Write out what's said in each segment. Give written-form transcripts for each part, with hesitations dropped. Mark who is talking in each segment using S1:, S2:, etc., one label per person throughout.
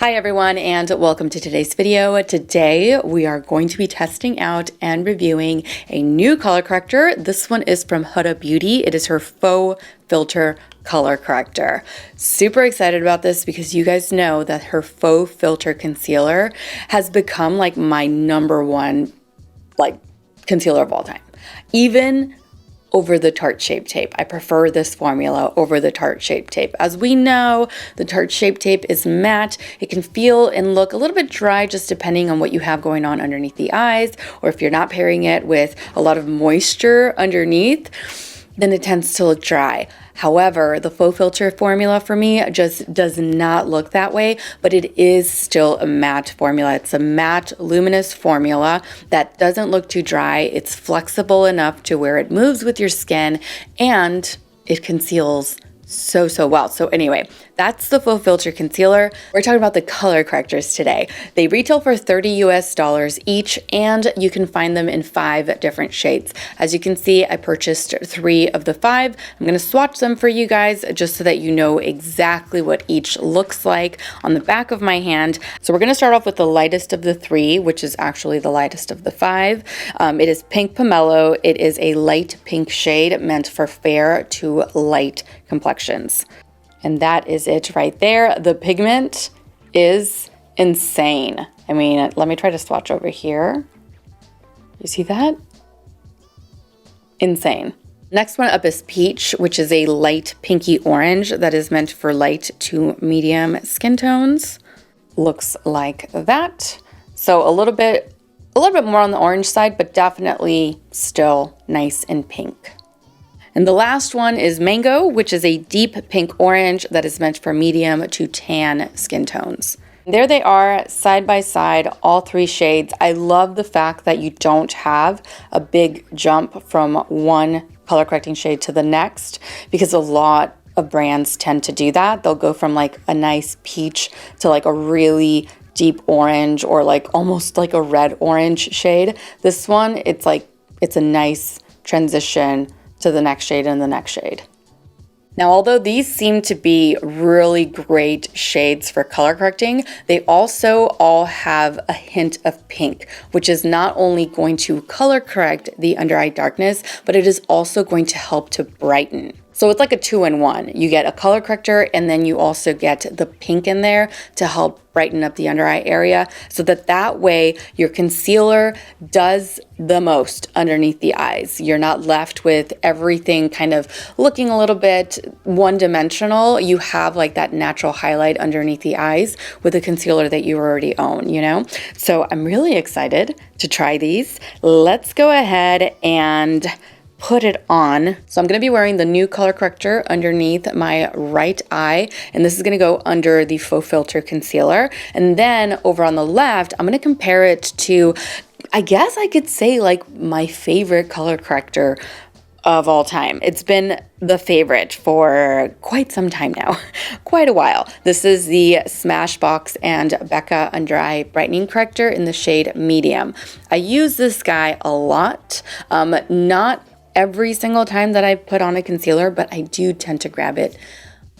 S1: Hi everyone and welcome to today's video. Today we are going to be testing out and reviewing a new color corrector. This one is from Huda Beauty. It is her Faux Filter color corrector. Super excited about this because you guys know that her Faux Filter concealer has become like my number one concealer of all time. Even over the Tarte Shape Tape. I prefer this formula over the Tarte Shape Tape. As we know, the Tarte Shape Tape is matte. It can feel and look a little bit dry just depending on what you have going on underneath the eyes, or if you're not pairing it with a lot of moisture underneath, then it tends to look dry. However, the Faux Filter formula for me just does not look that way, but it is still a matte formula. It's a matte luminous formula that doesn't look too dry. It's flexible enough to where it moves with your skin and it conceals so well. So anyway, that's the Faux Filter concealer. We're talking about the color correctors today. They retail for $30 US each, and you can find them in 5 different shades. As you can see, I purchased 3 of the 5. I'm gonna swatch them for you guys just so that you know exactly what each looks like on the back of my hand. So we're gonna start off with the lightest of the 3, which is actually the lightest of the 5. It is Pink Pomelo. It is a light pink shade meant for fair to light complexions. And that is it right there. The pigment is insane. I mean, let me try to swatch over here. You see that? Insane. Next one up is Peach, which is a light pinky orange that is meant for light to medium skin tones. Looks like that. So a little bit more on the orange side, but definitely still nice and pink. And the last one is Mango, which is a deep pink orange that is meant for medium to tan skin tones. There they are, side by side, all 3 shades. I love the fact that you don't have a big jump from one color correcting shade to the next, because a lot of brands tend to do that. They'll go from like a nice peach to like a really deep orange, or like almost like a red orange shade. This one, it's a nice transition to the next shade and the next shade. Now, although these seem to be really great shades for color correcting, they also all have a hint of pink, which is not only going to color correct the under eye darkness, but it is also going to help to brighten. So it's like a 2-in-1. You get a color corrector and then you also get the pink in there to help brighten up the under eye area, so that way your concealer does the most underneath the eyes. You're not left with everything kind of looking a little bit one-dimensional. You have like that natural highlight underneath the eyes with a concealer that you already own, you know? So I'm really excited to try these. Let's go ahead and put it on. So I'm going to be wearing the new color corrector underneath my right eye, and this is going to go under the Faux Filter concealer. And then over on the left, I'm going to compare it to, I guess I could say, like my favorite color corrector of all time. It's been the favorite for quite some time now, quite a while. This is the Smashbox and Becca Under Eye Brightening Corrector in the shade Medium. I use this guy a lot, not every single time that I put on a concealer, but I do tend to grab it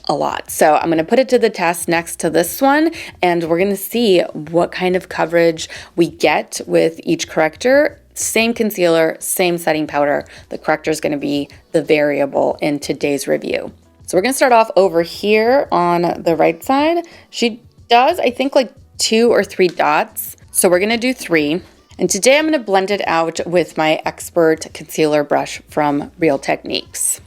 S1: a lot. So I'm going to put it to the test next to this one, and we're going to see what kind of coverage we get with each corrector. Same concealer, same setting powder. The corrector is going to be the variable in today's review. So we're going to start off over here on the right side. She does, I think, like 2 or 3 dots. So we're going to do 3. And today I'm going to blend it out with my Expert Concealer Brush from Real Techniques.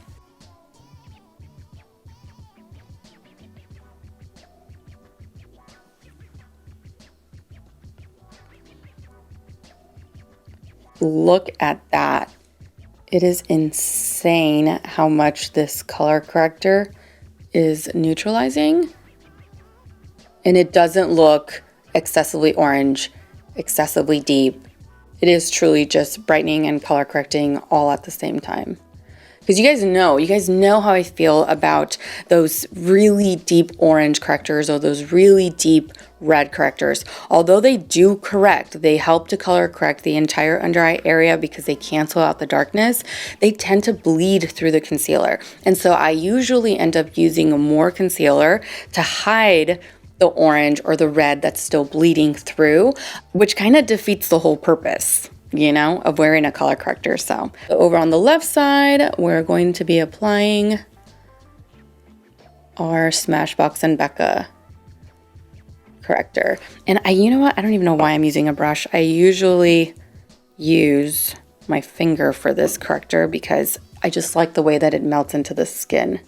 S1: Look at that. It is insane how much this color corrector is neutralizing. And it doesn't look excessively orange, excessively deep. It is truly just brightening and color correcting all at the same time. Because you guys know how I feel about those really deep orange correctors or those really deep red correctors. Although they do correct, they help to color correct the entire under eye area because they cancel out the darkness, they tend to bleed through the concealer. And so I usually end up using more concealer to hide the orange or the red that's still bleeding through, which kind of defeats the whole purpose, you know, of wearing a color corrector. So over on the left side, we're going to be applying our Smashbox and Becca corrector. And you know what? I don't even know why I'm using a brush. I usually use my finger for this corrector because I just like the way that it melts into the skin.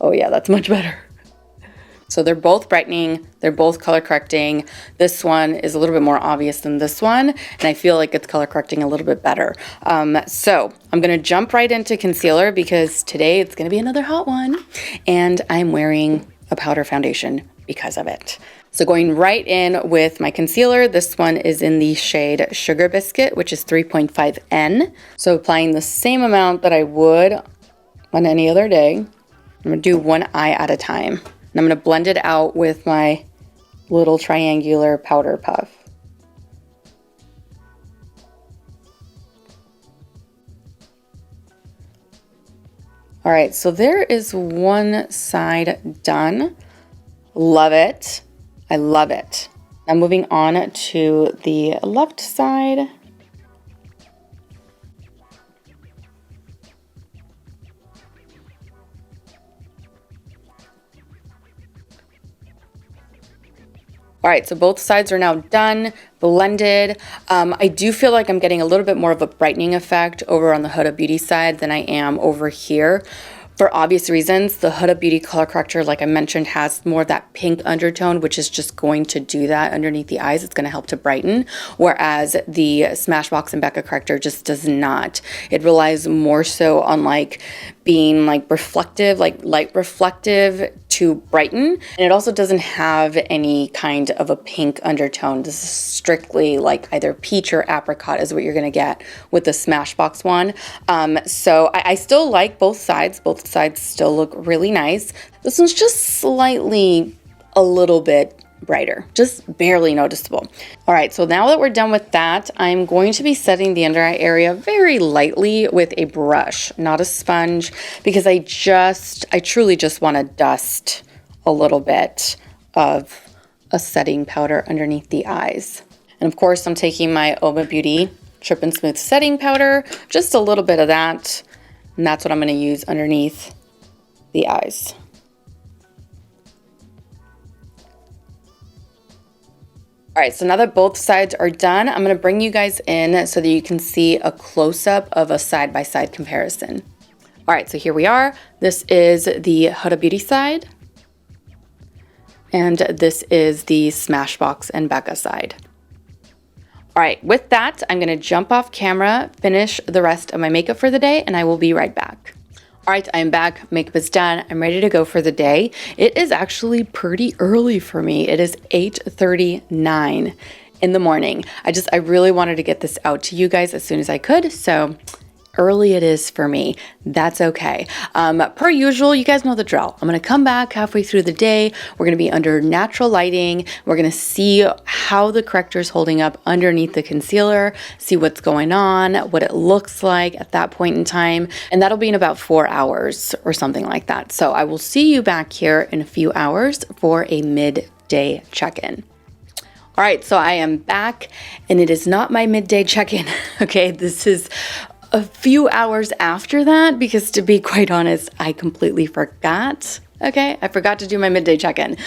S1: Oh yeah, that's much better. So they're both brightening, they're both color correcting. This one is a little bit more obvious than this one, and I feel like it's color correcting a little bit better. So I'm gonna jump right into concealer because today it's gonna be another hot one, and I'm wearing a powder foundation because of it. So going right in with my concealer, this one is in the shade Sugar Biscuit, which is 3.5N. So applying the same amount that I would on any other day. I'm gonna do one eye at a time. And I'm going to blend it out with my little triangular powder puff. All right, so there is one side done. Love it. I love it. Now moving on to the left side. All right, so both sides are now done, blended. I do feel like I'm getting a little bit more of a brightening effect over on the Huda Beauty side than I am over here. For obvious reasons, the Huda Beauty color corrector, like I mentioned, has more of that pink undertone, which is just going to do that underneath the eyes. It's going to help to brighten, whereas the Smashbox and Becca corrector just does not. It relies more so on like being like reflective, like light reflective to brighten. And it also doesn't have any kind of a pink undertone. This is strictly like either peach or apricot is what you're going to get with the Smashbox one. So I still like both sides. Both sides still look really nice. This one's just slightly a little bit brighter, just barely noticeable. All right, so now that we're done with that, I'm going to be setting the under eye area very lightly with a brush, not a sponge, because I truly just want to dust a little bit of a setting powder underneath the eyes. And of course, I'm taking my Oma Beauty Trip and Smooth setting powder, just a little bit of that, and that's what I'm going to use underneath the eyes. All right, so now that both sides are done, I'm gonna bring you guys in so that you can see a close-up of a side-by-side comparison. All right, so here we are. This is the Huda Beauty side, and this is the Smashbox and Becca side. All right, with that, I'm gonna jump off camera, finish the rest of my makeup for the day, and I will be right back. All right, I'm back, makeup is done. I'm ready to go for the day. It is actually pretty early for me. It is 8:39 in the morning. I really wanted to get this out to you guys as soon as I could, so early it is for me. That's okay. Per usual, you guys know the drill. I'm gonna come back halfway through the day. We're gonna be under natural lighting. We're gonna see how the corrector is holding up underneath the concealer, see what's going on, what it looks like at that point in time. And that'll be in about 4 hours or something like that. So I will see you back here in a few hours for a midday check-in. All right, so I am back and it is not my midday check-in. Okay, this is a few hours after that, because to be quite honest, I completely forgot. Okay, I forgot to do my midday check-in,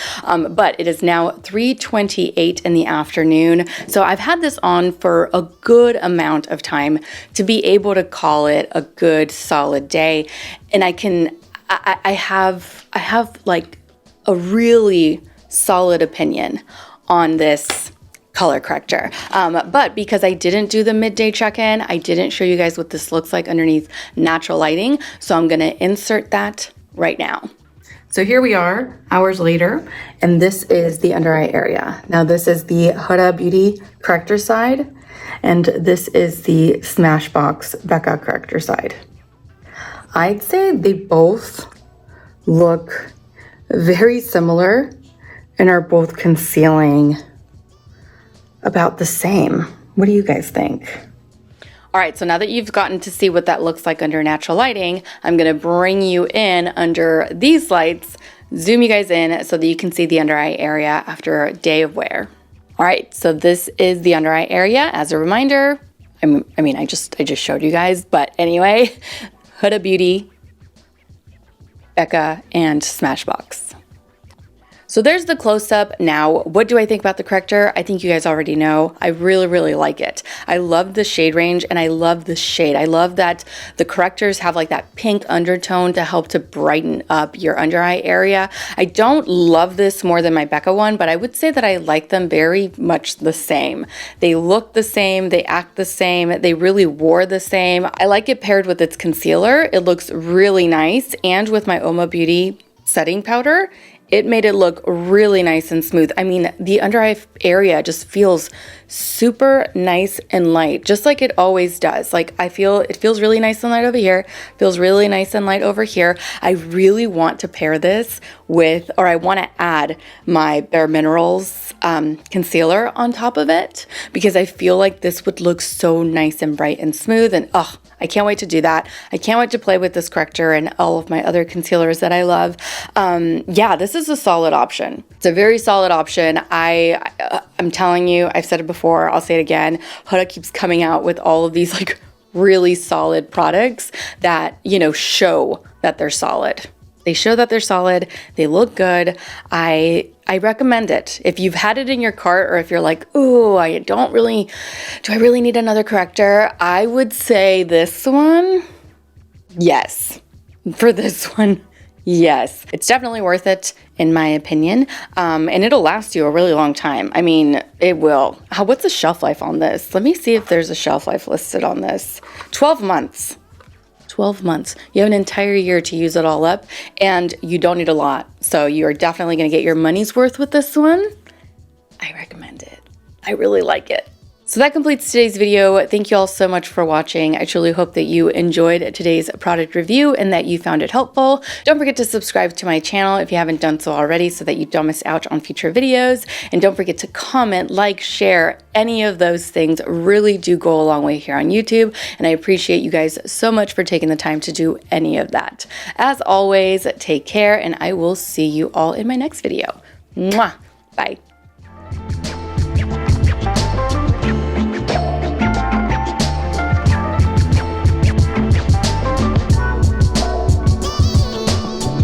S1: but it is now 3:28 in the afternoon. So I've had this on for a good amount of time to be able to call it a good solid day. And I have like a really solid opinion on this color corrector. But because I didn't do the midday check-in, I didn't show you guys what this looks like underneath natural lighting. So I'm gonna insert that right now. So here we are, hours later, and this is the under eye area. Now this is the Huda Beauty corrector side, and this is the Smashbox Becca corrector side. I'd say they both look very similar and are both concealing about the same. What do you guys think? All right, so now that you've gotten to see what that looks like under natural lighting, I'm gonna bring you in under these lights, zoom you guys in so that you can see the under eye area after a day of wear. All right, so this is the under eye area. As a reminder, I just showed you guys, but anyway, Huda Beauty, Becca, and Smashbox. So there's the close-up. Now, what do I think about the corrector? I think you guys already know. I really, really like it. I love the shade range and I love the shade. I love that the correctors have like that pink undertone to help to brighten up your under eye area. I don't love this more than my Becca one, but I would say that I like them very much the same. They look the same, they act the same, they really wore the same. I like it paired with its concealer. It looks really nice, and with my Oma Beauty setting powder, it made it look really nice and smooth. I mean, the under eye area just feels super nice and light, just like it always does. Like it feels really nice and light over here, feels really nice and light over here. I really want to pair this with, or I want to add my Bare Minerals concealer on top of it, because I feel like this would look so nice and bright and smooth. And I can't wait to do that. I can't wait to play with this corrector and all of my other concealers that I love. Yeah, this is a solid option. It's a very solid option. I'm telling you, I've said it before, I'll say it again. Huda keeps coming out with all of these like really solid products that, you know, show that they're solid. They show that they're solid. They look good. I recommend it. If you've had it in your cart, or if you're like, ooh, do I really need another corrector? I would say this one, yes. For this one, yes. It's definitely worth it, in my opinion. And it'll last you a really long time. I mean, it will. What's the shelf life on this? Let me see if there's a shelf life listed on this. 12 months. 12 months. You have an entire year to use it all up, and you don't need a lot. So you are definitely going to get your money's worth with this one. I recommend it. I really like it. So that completes today's video. Thank you all so much for watching. I truly hope that you enjoyed today's product review and that you found it helpful. Don't forget to subscribe to my channel if you haven't done so already, so that you don't miss out on future videos. And don't forget to comment, like, share. Any of those things really do go a long way here on YouTube, and I appreciate you guys so much for taking the time to do any of that. As always, take care, and I will see you all in my next video. Mwah! Bye.